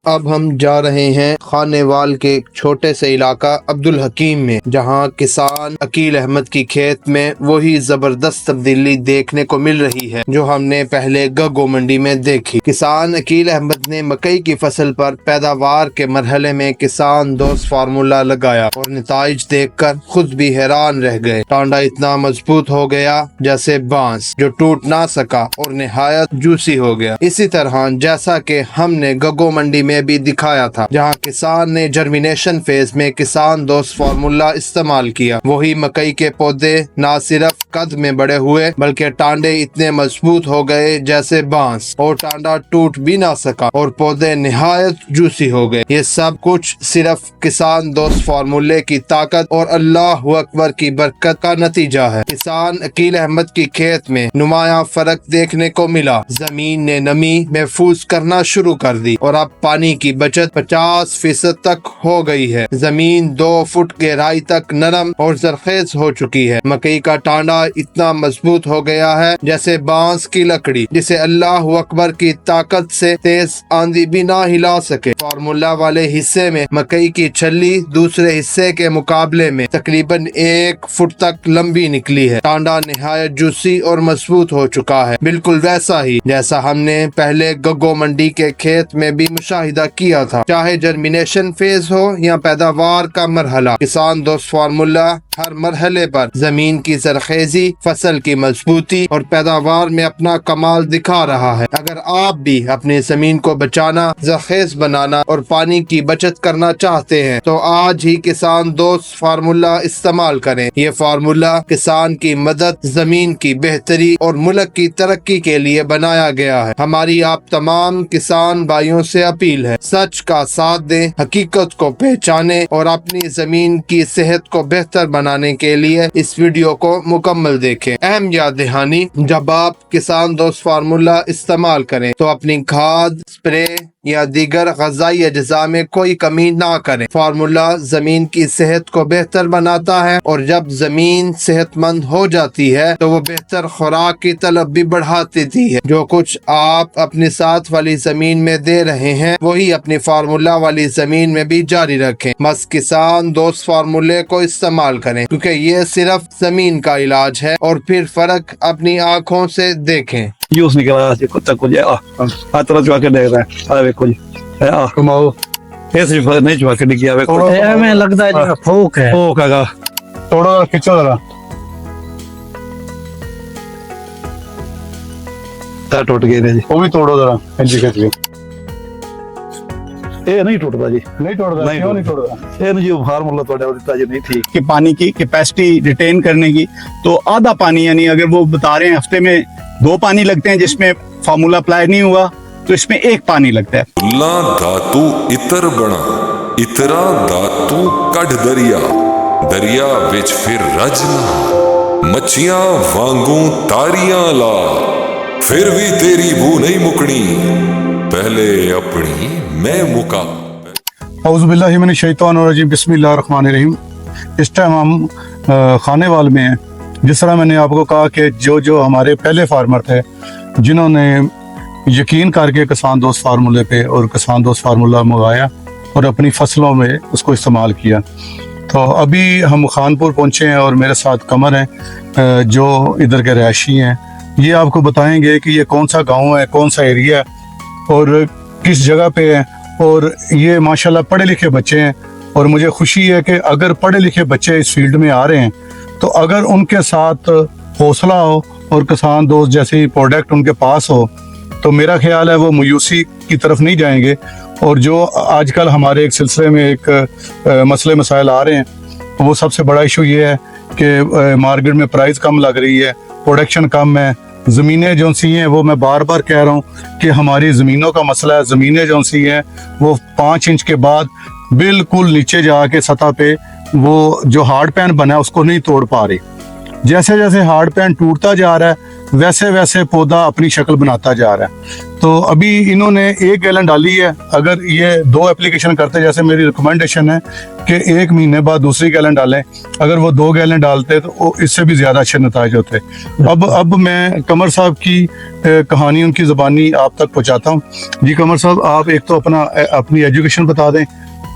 अब हम जा रहे हैं खानेवाल के छोटे से इलाका अब्दुल हकीम में, जहां किसान अकील अहमद की खेत में वही जबरदस्त तब्दीली देखने को मिल रही है जो हमने पहले गगो मंडी में देखी। किसान अकील अहमद ने मकई की फसल पर पैदावार के मरहले में किसान दोस्त फार्मूला लगाया और नताइज देखकर खुद भी हैरान रह गए। टांडा इतना मजबूत हो गया जैसे बांस जो टूट ना सका और निहायत जूसी हो गया। इसी तरह जैसा कि हमने गगो मंडी में भी दिखाया था, जहां किसान ने जर्मिनेशन फेज में किसान दोस्त फार्मूला इस्तेमाल किया, वही मकई के पौधे न सिर्फ कद में बड़े हुए बल्कि टांडे इतने मजबूत हो गए जैसे बांस, और टांडा टूट भी ना सका और पौधे निहायत जूसी हो गए। ये सब कुछ सिर्फ किसान दोस्त फार्मूले की ताकत और अल्लाह अकबर की बरकत का नतीजा है। किसान अकील अहमद की खेत में नुमाया फर्क देखने को मिला। जमीन ने नमी महफूज करना शुरू कर दी और अब पानी की बचत 50% तक हो गई है। जमीन 2 फुट गहराई तक नरम और जरखेज हो चुकी है। मकई का टांडा इतना मजबूत हो गया है जैसे बांस की लकड़ी, जिसे अल्लाह अकबर की ताकत से तेज आंधी भी ना हिला सके। फार्मूला वाले हिस्से में मकई की छल्ली दूसरे हिस्से के मुकाबले में तकरीबन 1 फुट तक लंबी निकली है। टांडा निहायत जूसी और मजबूत हो चुका है, बिल्कुल वैसा ही जैसा हमने पहले गगो मंडी के खेत में भी मुशाहिदा किया था। चाहे जर्मिनेशन फेज हो या पैदावार का मरहला, किसान दोस्त फार्मूला हर मरहले पर जमीन की जरखेजी, फसल की मजबूती और पैदावार में अपना कमाल दिखा रहा है। अगर आप भी अपनी जमीन को बचाना, जरखेज बनाना और पानी की बचत करना चाहते हैं तो आज ही किसान दोस्त फार्मूला इस्तेमाल करें। ये फार्मूला किसान की मदद, जमीन की बेहतरी और मुल्क की तरक्की के लिए बनाया गया है। हमारी आप तमाम किसान भाइयों से अपील है, सच का साथ दें, हकीकत को पहचाने और अपनी जमीन की सेहत को बेहतर बनाने के लिए इस वीडियो को मुकम्मल देखें। अहम याद दहानी, जब आप किसान दोस्त फार्मूला इस्तेमाल करें तो अपनी खाद, स्प्रे या दीगर ग़िज़ाई अज्जा में कोई कमी ना करें। फार्मूला जमीन की सेहत को बेहतर बनाता है और जब जमीन सेहतमंद हो जाती है तो वो बेहतर खुराक की तलब भी बढ़ा देती है। जो कुछ आप अपने साथ वाली जमीन में दे रहे हैं वही अपनी फार्मूला वाली जमीन में भी जारी रखें। बस किसान दोस्त फार्मूले को इस्तेमाल करें क्योंकि ये सिर्फ जमीन का इलाज है और फिर फर्क अपनी आँखों से देखें। यूस निकला कुत्ता को तरह चुका के देख रहा है। देखो जी कमाओ ऐसे नहीं चुका के दिखिया हमें लगता है फूक है। फूक है थोड़ा खींचो जरा, टूट गए जी। वो भी तोड़ो जरा, खींच के। ये नहीं टूटता जी, नहीं टूटता। क्यों नहीं टूटता? ये जी फार्मूला थोड़ा दिता जी नहीं थी कि पानी की कैपेसिटी रिटेन करने की, तो आधा पानी, यानी अगर वो बता रहे हैं हफ्ते में 2 पानी लगते हैं जिसमें फार्मूला अप्लाई नहीं हुआ तो इसमें 1 पानी लगता है। धातु इतर बना, इतरा धातु कढ़ दरिया, दरिया विच फिर रजना, मच्छियां वांगू तारियां ला, फिर भी तेरी बू नहीं मुकनी, पहले अपनी मैं मुका। औज़ुबिल्लाहि मिनश शैतानिर रजीम, बिस्मिल्लाहिर रहमानिर रहीम। इस टाइम हम खानेवाल में हैं। जिस तरह मैंने आपको कहा कि जो हमारे पहले फार्मर थे जिन्होंने यकीन करके किसान दोस्त फार्मूले पे और किसान दोस्त फार्मूला मंगाया और अपनी फसलों में उसको इस्तेमाल किया, तो अभी हम खानपुर पहुंचे हैं और मेरे साथ कमर हैं जो इधर के रहायशी हैं। ये आपको बताएंगे कि ये कौन सा गांव है, कौन सा एरिया है और किस जगह पे है। और ये माशाल्लाह पढ़े लिखे बच्चे हैं और मुझे खुशी है कि अगर पढ़े लिखे बच्चे इस फील्ड में आ रहे हैं तो अगर उनके साथ हौसला हो और किसान दोस्त जैसे प्रोडक्ट उनके पास हो तो मेरा ख्याल है वो मायूसी की तरफ नहीं जाएंगे। और जो आजकल हमारे एक सिलसिले में एक मसले मसाइल आ रहे हैं, तो वो सबसे बड़ा इशू ये है कि मार्केट में प्राइस कम लग रही है, प्रोडक्शन कम है, ज़मीनें जो सी हैं वो मैं बार बार कह रहा हूँ कि हमारी ज़मीनों का मसला है। ज़मीनें जो सी हैं वो 5 इंच के बाद बिल्कुल नीचे जाके सतह पे वो जो हार्ड पैन बना है उसको नहीं तोड़ पा रही। जैसे जैसे हार्ड पैन टूटता जा रहा है वैसे वैसे पौधा अपनी शक्ल बनाता जा रहा है। तो अभी इन्होंने 1 गैलन डाली है। अगर ये 2 एप्लीकेशन करते, जैसे मेरी रिकमेंडेशन है कि 1 महीने बाद दूसरी गैलन डालें, अगर वो 2 गैलन डालते तो वो इससे भी ज़्यादा अच्छे नताइज होते। अब मैं कमर साहब की कहानी उनकी ज़बानी आप तक पहुँचाता हूँ। जी कमर साहब, आप एक तो अपनी एजुकेशन बता दें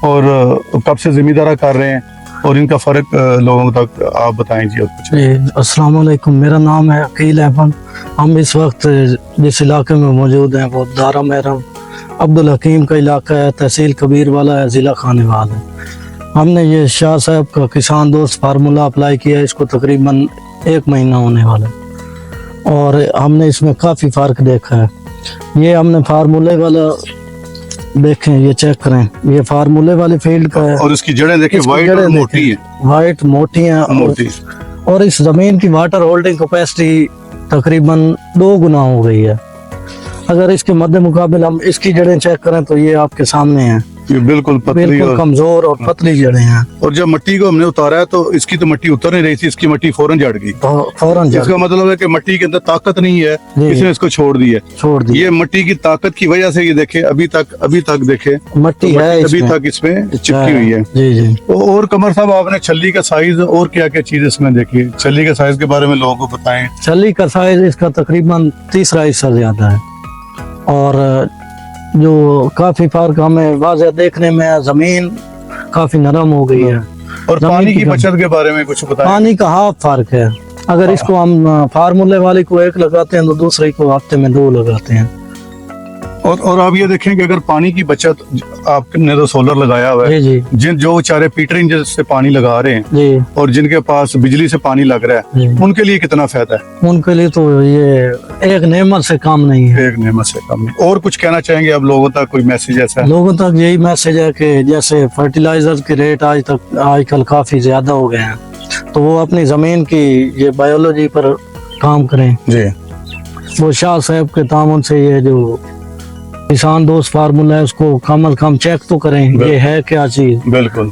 और कब से ज़िम्मेदारा कर रहे हैं और इनका फ़र्क लोगों तक आप बताएं जी। और कुछ अस्सलाम वालेकुम, मेरा नाम है अकील अहमद। हम इस वक्त जिस इलाके में मौजूद हैं वो दारा महरम अब्दुल हकीम का इलाका है, तहसील कबीर वाला है, ज़िला खानेवाल है। हमने ये शाह साहब का किसान दोस्त फार्मूला अप्लाई किया, इसको तकरीबन 1 महीना होने वाला है और हमने इसमें काफ़ी फ़र्क देखा है। ये हमने फार्मूले वाला देखें, ये चेक करें, ये फार्मूले वाले फील्ड का है और इसकी जड़ें देखिए, वाइट और मोटी है, वाइट मोटी हैं मोटी। और इस जमीन की वाटर होल्डिंग कैपेसिटी तकरीबन 2 गुना हो गई है। अगर इसके मद्दे मुकाबले हम इसकी जड़ें चेक करें तो ये आपके सामने हैं, ये बिल्कुल पतली बिल्कुल और कमजोर और पतली जड़ें हैं। और जब मिट्टी को हमने उतारा है तो इसकी तो मिट्टी उतर नहीं रही थी, इसकी मिट्टी फौरन जड़ गई। फौरन इसका मतलब है कि मिट्टी के अंदर ताकत नहीं है, जी। इसने इसको छोड़ दी है। छोड़ दी ये मिट्टी की ताकत की वजह से ये देखे अभी तक देखे मट्टी है अभी इसमें। तक इसमें चिपकी हुई है। जी जी। और कमर साहब, आपने छल्ली का साइज और क्या क्या चीज इसमें देखी, छल्ली के साइज के बारे में लोगों को बताएं। छल्ली का साइज इसका तकरीबन 30 हिस्सा ज्यादा है और जो काफी फर्क हमें वाज़ेह देखने में है, जमीन काफी नरम हो गई है। और जमीन पानी की की बचत के बारे में कुछ बताएं। पानी का हाफ फर्क है। अगर इसको हम फार्मूले वाले को 1 लगाते हैं तो दूसरे को हफ्ते में 2 लगाते हैं। और आप ये देखें कि अगर पानी की बचत, आपने तो सोलर लगाया हुआ है, जी जी जो बेचारे पीटरिंग से पानी लगा रहे हैं जी, और जिनके पास बिजली से पानी लग रहा है, जी। उनके लिए कितना फायदा है? उनके लिए तो ये एक नेमत से काम नहीं है। एक नेमत से कम नहीं। और कुछ कहना चाहेंगे आप लोगों तक, कोई मैसेज ऐसा? लोगों तक यही मैसेज है कि जैसे फर्टिलाइजर के रेट आजकल काफी ज्यादा हो गए हैं, तो वो अपनी जमीन की ये बायोलॉजी पर काम करें। जी, वो शाह साहब के तामुन से ये जो किसान दोस्त फार्मूला है उसको कम अज कम चेक तो करें, ये है क्या चीज, बिल्कुल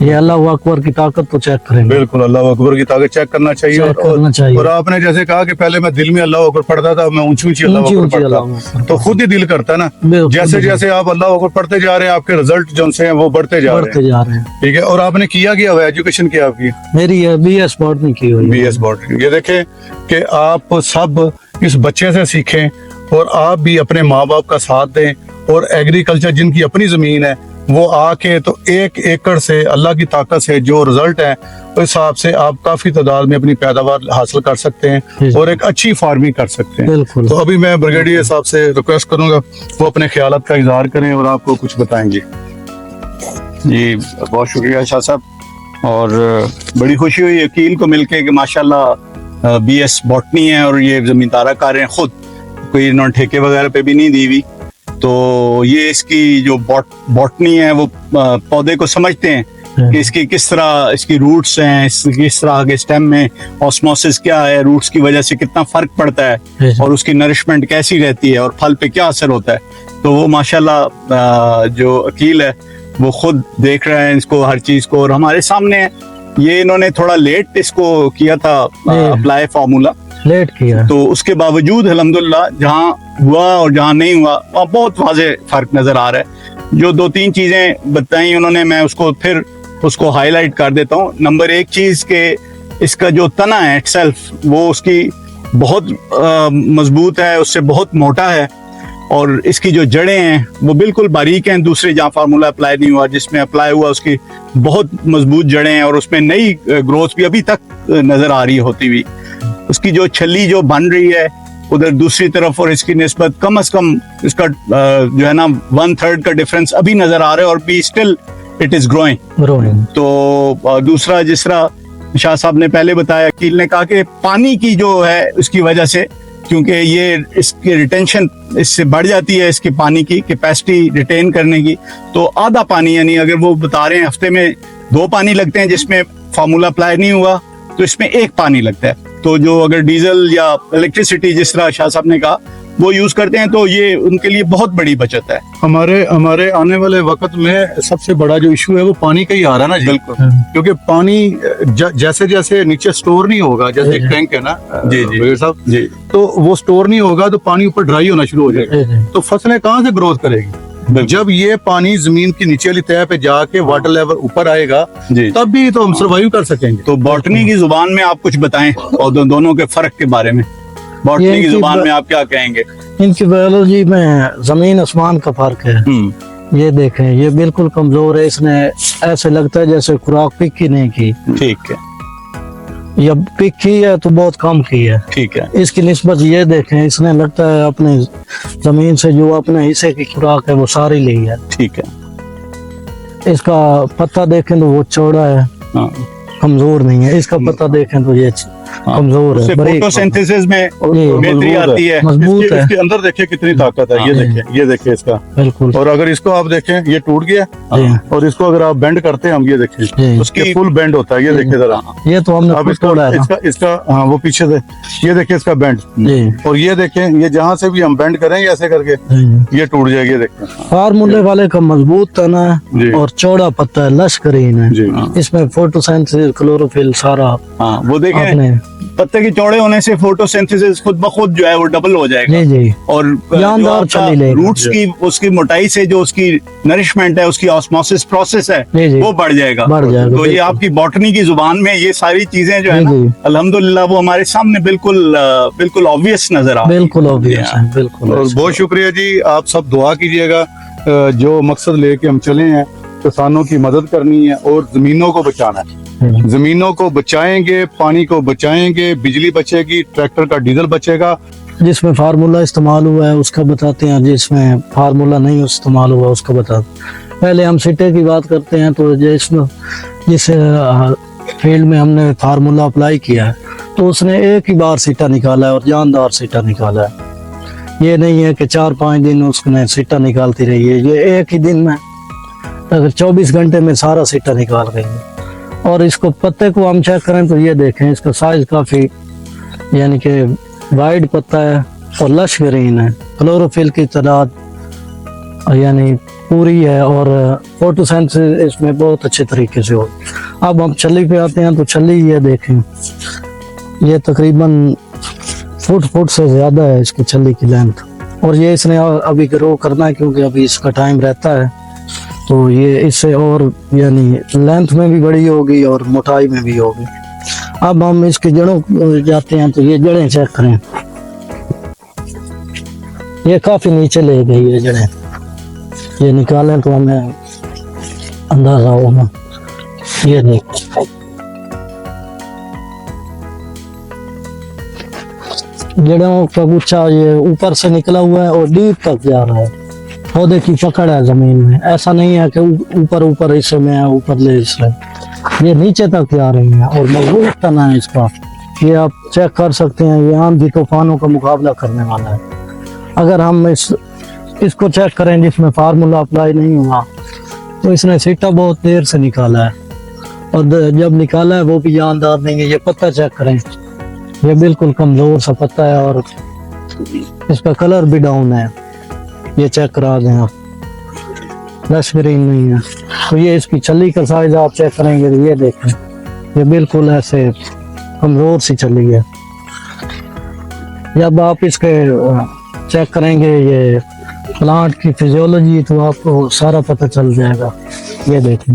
ये अल्लाह अकबर की ताकत तो चेक करें। बिल्कुल, अल्लाह अकबर की ताकत चेक करना चाहिए। चेक करना चाहिए। और आपने जैसे कहा कि पहले मैं दिल में अल्लाह अकबर पढ़ता था, मैं ऊंची ऊंची अल्लाह ऊंची अकबर ऊंची पढ़ता, अल्लाह अकबर तो खुद ही दिल करता है ना। बिल्कुल, जैसे बिल्कुल। जैसे आप अल्लाह अकबर पढ़ते जा रहे हैं, आपके रिजल्ट जो से हैं वो बढ़ते जा रहे बढ़ते हैं। जा रहे हैं। ठीक है। और आपने किया हुआ एजुकेशन क्या आपकी? मेरी BS बोर्ड में की हुई है। BS board. ये देखें कि आप सब इस बच्चे से सीखें और आप भी अपने माँ बाप का साथ दें। और एग्रीकल्चर जिनकी अपनी जमीन है वो आके तो 1 एकड़ से अल्लाह की ताकत से जो रिजल्ट है उस हिसाब से आप काफी तादाद में अपनी पैदावार हासिल कर सकते हैं और एक अच्छी फार्मिंग कर सकते हैं। बिल्कुल। तो अभी मैं ब्रिगेडियर साहब से रिक्वेस्ट करूंगा वो अपने ख्यालात का इजहार करें और आपको कुछ बताएंगे। जी बहुत शुक्रिया शाह साहब, और बड़ी खुशी हुई अकील को मिलके कि माशाल्लाह BS बॉटनी है और ये जमींदारा कार हैं खुद, कोई इन्होंने ठेके वगैरह पे भी नहीं दी हुई। तो ये इसकी जो बॉटनी है वो पौधे को समझते हैं कि इसकी किस तरह इसकी रूट्स हैं, किस तरह के स्टेम में ऑस्मोसिस क्या है, रूट्स की वजह से कितना फर्क पड़ता है और उसकी नरिशमेंट कैसी रहती है और फल पे क्या असर होता है। तो वो माशाल्लाह जो अकील है वो खुद देख रहे हैं इसको, हर चीज को, और हमारे सामने है। ये इन्होंने थोड़ा लेट इसको किया था अप्लाई फार्मूला, लेट किया, तो उसके बावजूद अल्हम्दुलिल्लाह जहाँ हुआ और जहाँ नहीं हुआ वहाँ बहुत वाज़ेह फर्क नजर आ रहा है। जो 2-3 चीजें बताई उन्होंने, मैं उसको हाईलाइट कर देता हूँ। नंबर 1 चीज के इसका जो तना है इटसेल्फ वो उसकी बहुत मजबूत है, उससे बहुत मोटा है, और इसकी जो जड़ें हैं वो बिल्कुल बारीक हैं। दूसरे जहाँ फार्मूला अप्लाई नहीं हुआ, जिसमें अप्लाई हुआ उसकी बहुत मजबूत जड़ें हैं और उसमें नई ग्रोथ भी अभी तक नजर आ रही होती हुई। उसकी जो छल्ली जो बन रही है उधर दूसरी तरफ और इसकी निस्बत कम से कम इसका जो है ना 1/3 का डिफरेंस अभी नजर आ रहा है और भी स्टिल इट इज ग्रोइंग। तो दूसरा, जिस तरह शाह साहब ने पहले बताया, अकील ने कहा कि पानी की जो है उसकी वजह से, क्योंकि ये इसकी रिटेंशन इससे बढ़ जाती है, इसकी पानी की कैपेसिटी रिटेन करने की, तो आधा पानी, यानी अगर वो बता रहे हैं हफ्ते में 2 पानी लगते हैं जिसमें फार्मूला अप्लाई नहीं हुआ, तो इसमें 1 पानी लगता है। तो जो अगर डीजल या इलेक्ट्रिसिटी जिस तरह शाह साहब ने कहा वो यूज करते हैं तो ये उनके लिए बहुत बड़ी बचत है। हमारे आने वाले वक्त में सबसे बड़ा जो इशू है वो पानी का ही आ रहा है ना जी। बिल्कुल। क्योंकि पानी जैसे जैसे नीचे स्टोर नहीं होगा, जैसे एक टैंक है ना जी जी वजीर साहब जी, तो वो स्टोर नहीं होगा तो पानी ऊपर ड्राई होना शुरू हो जाएगा, तो फसलें कहाँ से ग्रोथ करेगी? जब ये पानी जमीन की नीचे वाली तह पे जाके वाटर लेवल ऊपर आएगा जी। तब भी तो हम सर्वाइव कर सकेंगे। तो बॉटनी की जुबान में आप कुछ बताएं और दोनों के फर्क के बारे में। बॉटनी ये की इनकी जुबान में आप क्या कहेंगे? इनकी बायोलॉजी में जमीन आसमान का फर्क है। ये देखें, ये बिल्कुल कमजोर है, इसने ऐसे लगता है जैसे खुराक पिक ही नहीं की। ठीक है, या पिक की है तो बहुत कम की है। ठीक है, इसकी निस्बत ये देखें, इसने लगता है अपने जमीन से जो अपने हिस्से की खुराक है वो सारी ली है। ठीक है। इसका पत्ता देखें तो वो चौड़ा है, हाँ। कमजोर नहीं है। इसका पत्ता देखें तो ये कमजोर है, बारीक फोटोसिंथेसिस में ये बेहतरी आती है। मजबूत है। इसके अंदर देखिए कितनी ताकत है, ये देखिए इसका। बिल्कुल। और अगर इसको आप देखें ये टूट गया, जी। और इसको अगर आप बेंड करते हैं हम, ये देखिए जी। उसकी फुल बेंड होता है, ये देखिए जरा। ये तो हमने अब खुद तोड़ा है ना। इसका हाँ वो पीछे से ये देखिए इसका बेंड, जी और ये देखें ये जहाँ से भी हम बेंड करेंगे ऐसे करके जी। ये टूट जाएगी, ये देखें। फार्मूले वाले का मजबूत तना जी। है और चौड़ा पत्ता है, लश ग्रीन है। जी। इसमें फोटोसिंथेसिस, क्लोरोफिल सारा हाँ, वो देखें आपने। पत्ते के चौड़े होने से फोटोसिंथेसिस खुद ब खुद जो है वो डबल हो जाएगा। जी जी। और जानदार चली लेगा। रूट्स की उसकी मोटाई से जो उसकी नरिशमेंट है, उसकी ऑस्मोसिस प्रोसेस है, जी, जी। वो बढ़ जाएगा। बढ़ जाएगा, तो ये बिल्कुल। आपकी बॉटनी की जुबान में ये सारी चीजें जो है जी, जी। ना, अल्हम्दुलिल्लाह वो हमारे सामने बिल्कुल ऑब्वियस नजर आ रही हैं। बिल्कुल ऑब्वियस है, बिल्कुल। और बहुत शुक्रिया जी, आप सब दुआ कीजिएगा। जो मकसद लेके हम चले हैं, किसानों की मदद करनी है और जमीनों को बचाना है। जमीनों को बचाएंगे, पानी को बचाएंगे, बिजली बचेगी, ट्रैक्टर का डीजल बचेगा। जिसमें फार्मूला इस्तेमाल हुआ है उसका बताते हैं, जिसमें फार्मूला नहीं इस्तेमाल हुआ उसका बताते हैं। पहले हम सिटे की बात करते हैं, तो जिस फील्ड में हमने फार्मूला अप्लाई किया है तो उसने एक ही बार सिटा निकाला है और जानदार सिटा निकाला है। ये नहीं है कि 4-5 दिन उसने सिटा निकालती रही है, ये एक ही दिन में अगर 24 घंटे में सारा सिटा निकाल गई है। और इसको पत्ते को हम चेक करें तो ये देखें, इसका साइज काफी यानी कि वाइड पत्ता है और लश ग्रीन है। क्लोरोफिल की तादाद यानी पूरी है और फोटोसिंथेसिस इसमें बहुत अच्छे तरीके से हो। अब हम छल्ली पे आते हैं, तो छल्ली ये देखें, ये तकरीबन फुट से ज्यादा है इसकी छल्ली की लेंथ। और ये इसने अभी ग्रो करना है क्योंकि अभी इसका टाइम रहता है, तो ये इससे और यानी लेंथ में भी बड़ी होगी और मोटाई में भी होगी। अब हम इसकी जड़ों जाते हैं, तो ये जड़ें चेक करें, ये काफी नीचे ले गई है जड़ें। ये निकालें तो हमें अंदाजा होगा। ये देख, जड़ों का गुच्छा ये ऊपर से निकला हुआ है और डीप तक जा रहा है। पौधे की पकड़ है जमीन में, ऐसा नहीं है कि ऊपर हिस्से में है, ऊपर ले हिस्से, ये नीचे तक जा रही है और मजबूत तना है इसका। ये आप चेक कर सकते हैं, ये आंधी तूफानों का मुकाबला करने वाला है। अगर हम इसको चेक करें जिसमें फार्मूला अप्लाई नहीं हुआ, तो इसने सिट्टा बहुत देर से निकाला है और जब निकाला है वो भी जानदार नहीं है। ये पत्ता चेक करें, ये बिल्कुल कमजोर सा पत्ता है और इसका कलर भी डाउन है। ये चेक करा दें आप, लश ग्रीन नहीं है। तो ये इसकी छल्ली का साइज आप चेक करेंगे तो ये देखें, ये बिल्कुल ऐसे कमजोर सी छल्ली है। जब आप इसके चेक करेंगे ये प्लांट की फिजियोलॉजी, तो आपको सारा पता चल जाएगा। ये देखें,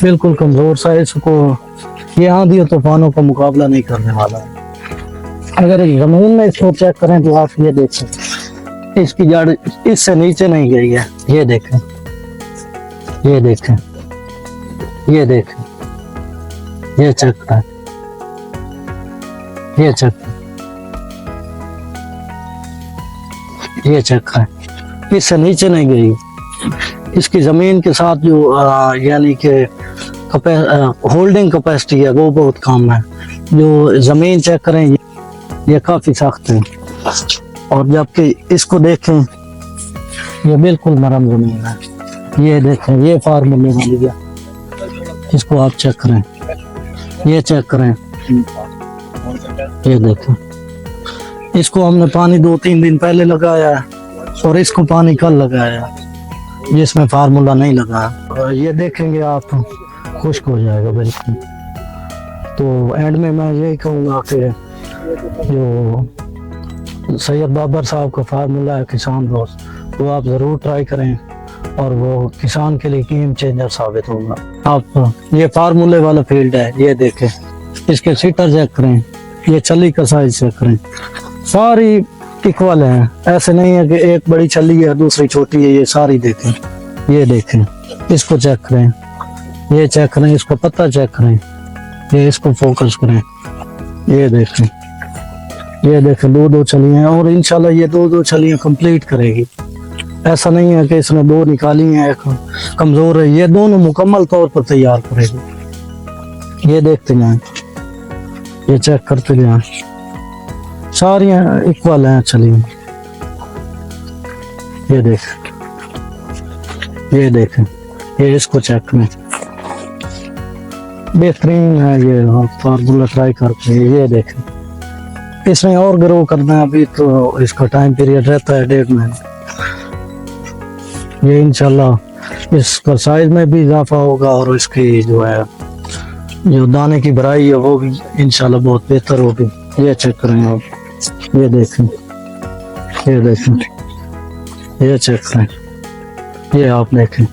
बिल्कुल कमजोर सा है, इसको ये आंधी और तूफानों का मुकाबला नहीं करने वाला है। अगर जमीन में इसको चेक करें तो आप ये देख सकते हैं, इसकी जड़ इससे नीचे नहीं गई है। ये देखें, ये देखें, ये देखें, ये चेक करें, ये चेक करें, ये चेक करें, इससे नीचे नहीं गई। इसकी जमीन के साथ जो यानी कि होल्डिंग कैपेसिटी है वो बहुत कम है। जो जमीन चेक करें ये काफी सख्त है, और जबकि इसको देखें ये बिल्कुल नरम जमीन है। ये देखें, ये फार्मूले वाली है, इसको आप चेक करें, ये चेक करें, ये देखो, इसको हमने पानी 2-3 दिन पहले लगाया है और इसको पानी कल लगाया है, जिसमें फार्मूला नहीं लगाया। और ये देखेंगे आप खुश्क हो जाएगा बिल्कुल। तो एंड में मैं यही कहूँगा कि जो सैयद बाबर साहब का फार्मूला है किसान दोस्त, वो आप ज़रूर ट्राई करें और वो किसान के लिए गेम चेंजर साबित होगा। आप ये फार्मूले वाला फील्ड है, ये देखें, इसके सीटर चेक करें, ये छल्ली का साइज चेक करें, सारी इक्वल हैं। ऐसे नहीं है कि एक बड़ी छल्ली है दूसरी छोटी है, ये सारी देखें, ये देखें, इसको चेक करें, ये चेक करें, इसको पत्ता चेक करें, ये इसको फोकस करें, ये देखें, ये देखें, 2-2 छलियां हैं और इंशाल्लाह ये 2-2 छलियां कंप्लीट करेगी। ऐसा नहीं है कि इसने 2 निकाली हैं, एक कमजोर है, ये दोनों मुकम्मल तौर पर तैयार करेगी। ये देखते जाएं, ये चेक करते जाएं, सारी इक्वल हैं छलियां। ये देख, ये देखें, ये इसको चेक करें, बेहतरीन है ये फार्मूला ट्राई करके। ये देखें, इसमें और ग्रो करना है, अभी तो इसका टाइम पीरियड रहता है 1.5 महीने। ये इंशाल्लाह इसका साइज में भी इजाफा होगा और इसकी जो है जो दाने की भराई है वो भी इंशाल्लाह बहुत बेहतर होगी। ये चेक करें आप, ये देखें, ये देखें, ये चेक करें, ये आप देखें,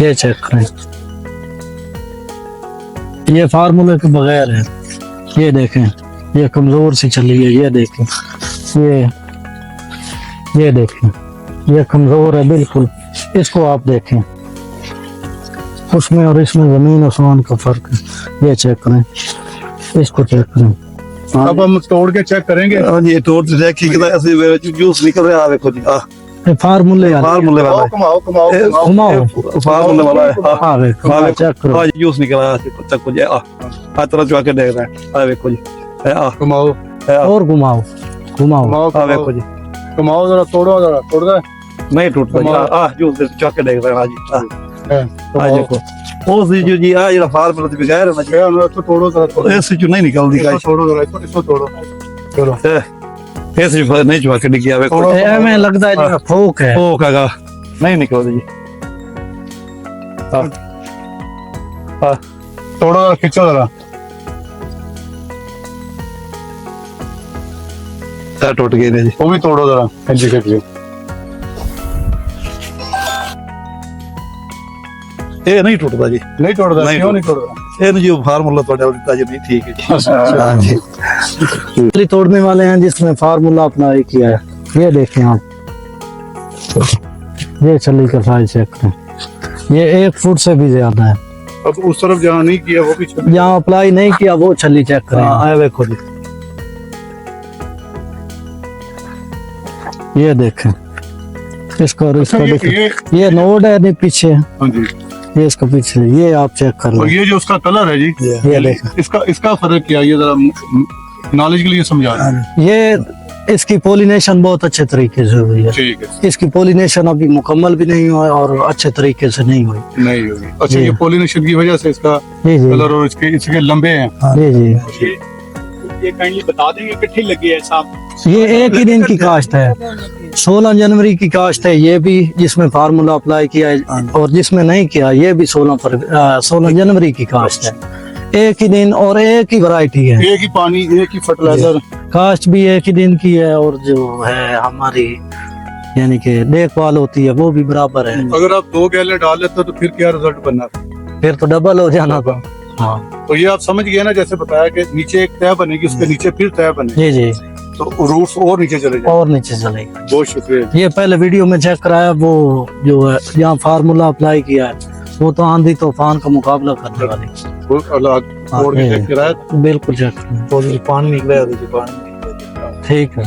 ये चेक करें, ये फार्मूले के बगैर है। ये देखें, ये कमजोर सी चली है, ये देखें, ये देखें, ये कमजोर है बिल्कुल। इसको आप देखें, उसमें और इसमें जमीन आसमान का फर्क है। ये चेक करें, इसको चेक करें। अब हम तोड़ के चेक करेंगे। हाँ जी, तोड़ के देखिए कितना ऐसे जूस निकल रहा है। देखो जी, ये फार्मूले फार्मूले वाला है, घुमाओ घुमाओ घुमाओ, फार्मूले वाला है। हाँ देखो, चेक करो, हाँ जी, जूस निकल रहा है। देखो जी, आ तरह चुका के देख रहे हैं। देखो जी, घुमाओ और घुमाओ घुमाओ, हाँ देखो जी, घुमाओ जरा, तोड़ो जरा, तोड़ दे। नहीं टूटता जी। जूस चुका के देख रहे हैं। हाँ जी, हाँ देखो, उस जो जी जरा फार्मूला से बगैर है ना, इसको तोड़ो जरा, ऐसे जो नहीं निकलती इसको तोड़ो जरा, इसको तोड़ो, चलो ऐसे नहीं चुका के दिया। देखो हमें लगता है जो फोक है, ओ काका नहीं निकलती जी। तोड़ो जरा, खींचो जरा। टूट गए जी, वो भी तोड़ो जरा, खींची खींची। ये नहीं टूटता जी, नहीं तोड़ता, नहीं क्यों नहीं तोड़ता? ये जो फार्मूला तो दिता जी नहीं ठीक है जी। हाँ जी, तोड़ने वाले हैं जिसने फार्मूला अपना ये किया है। ये देखें आप, ये छल्ली का साइज चेक करें, ये 1 फुट से भी ज्यादा है। अब उस तरफ जहाँ नहीं किया वो भी जहाँ अप्लाई नहीं किया वो छल्ली चेक करें। हाँ देखो जी, ये देखें, इसका और इसका ये देखें, ये नोड है नहीं पीछे, हाँ जी। ये इसका पीछे, ये आप चेक कर लो। और ये जो उसका कलर है जी, ये देखें, इसका फर्क क्या है, ये जरा नॉलेज के लिए समझा रहे। ये इसकी पोलिनेशन बहुत अच्छे तरीके से हुई है। ठीक है, इसकी पोलिनेशन अभी मुकम्मल भी नहीं हुआ है और अच्छे तरीके से नहीं हुई। नहीं होगी। अच्छा, जी। ये पोलिनेशन की वजह से इसका जी जी कलर और इसके लंबे हैं। जी जी, ये काइंडली बता देंगे कितनी लगी है साहब? ये एक ही दिन की काश्त है, 16 जनवरी की काश्त है। ये भी जिसमें फार्मूला अप्लाई किया है और जिसमें नहीं किया ये भी 16 जनवरी की काश्त है। एक ही दिन और एक ही वैरायटी है, एक ही पानी, एक ही फर्टिलाइजर। काश्त भी एक ही दिन की है और जो है हमारी यानी कि देखभाल होती है वो भी बराबर है। अगर आप 2 गैलन डाल लेते तो फिर क्या रिजल्ट बनना था? फिर तो डबल हो जाना था। हाँ तो ये आप समझ गए ना, जैसे बताया कि नीचे एक तह बनेगी, उसके नीचे फिर तह बनेगी, जी जी, तो रूट्स और नीचे चले जाए। और नीचे चलेगी। बहुत शुक्रिया। ये पहले वीडियो में चेक कराया, वो जो है जहाँ फार्मूला अप्लाई किया है वो तो आंधी तूफान का मुकाबला करने वाली। और हाँ, चेक कराया, बिल्कुल चेक, पानी निकला, पानी ठीक है।